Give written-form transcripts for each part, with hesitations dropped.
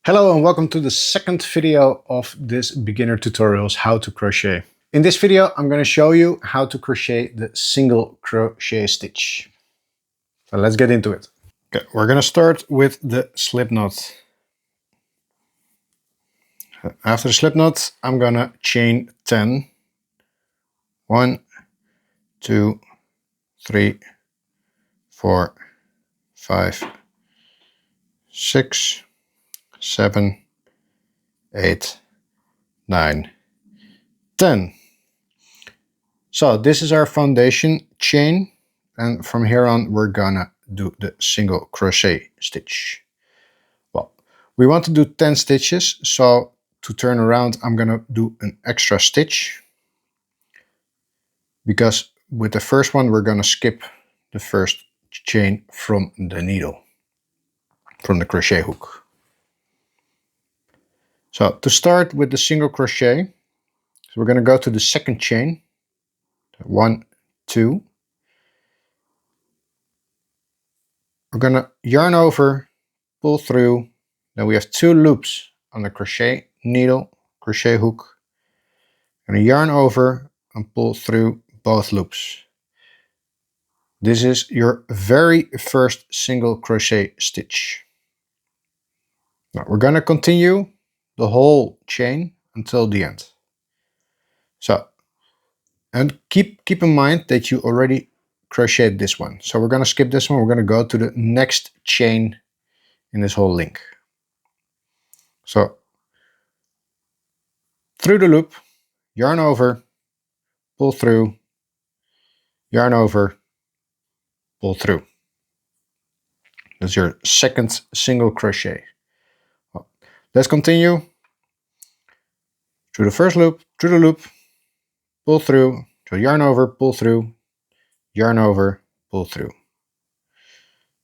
Hello and welcome to the second video of this beginner tutorials how to crochet. In this video I'm going to show you how to crochet the single crochet stitch. So let's get into it. Okay, we're going to start with the slip knot. After the slip knot I'm going to chain 10. 1, 2, 3, 4, 5, 6, 7, 8, 9, 10. So this is our foundation chain, and from here on we're gonna do the single crochet stitch. Well, we want to do 10 stitches, so to turn around I'm gonna do an extra stitch, because with the first one we're gonna skip the first chain from the needle, from the crochet hook. So to start with the single crochet, so we're going to go to the second chain, 1, 2. We're going to yarn over, pull through, then we have 2 loops on the crochet needle, crochet hook. Going to yarn over and pull through both loops. This is your very first single crochet stitch. Now we're going to continue the whole chain until the end. So, and keep in mind that you already crocheted this one. So we're going to skip this one. We're going to go to the next chain in this whole link. So through the loop, yarn over, pull through, yarn over, pull through. That's your second single crochet. Well, let's continue through the first loop, through the loop, pull through, so yarn over, pull through, yarn over, pull through.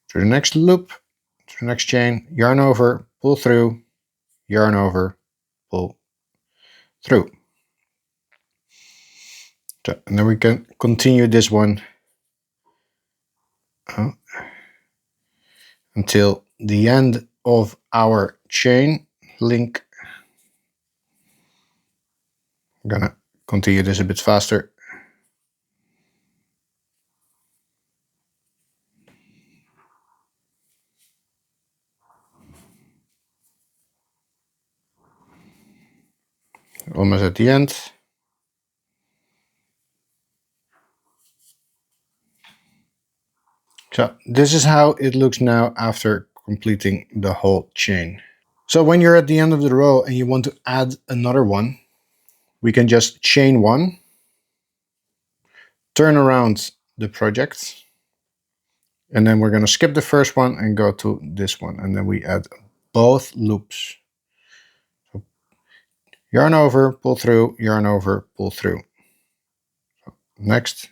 Through the next loop, through the next chain, yarn over, pull through, yarn over, pull through. So, and then we can continue this one until the end of our chain link. I'm gonna continue this a bit faster. Almost at the end. So this is how it looks now after completing the whole chain. So when you're at the end of the row and you want to add another one, we can just chain 1, turn around the project, and then we're going to skip the first one and go to this one, and then we add both loops. So yarn over, pull through, yarn over, pull through. So next.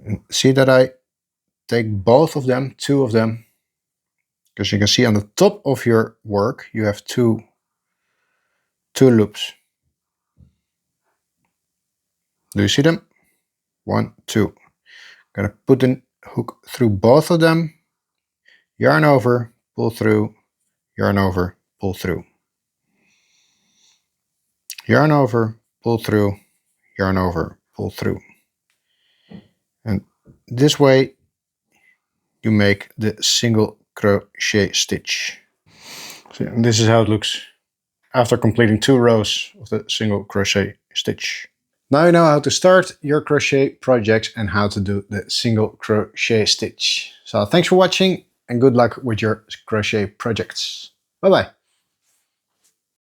And see that I take both of them, 2 of them, because you can see on the top of your work you have two loops. Do you see them? 1, 2. I'm gonna put the hook through both of them, yarn over, pull through, yarn over, pull through. Yarn over, pull through, yarn over, pull through. And this way you make the single crochet stitch. So, and this is how it looks after completing 2 rows of the single crochet stitch. Now you know how to start your crochet projects and how to do the single crochet stitch. So thanks for watching and good luck with your crochet projects. Bye bye.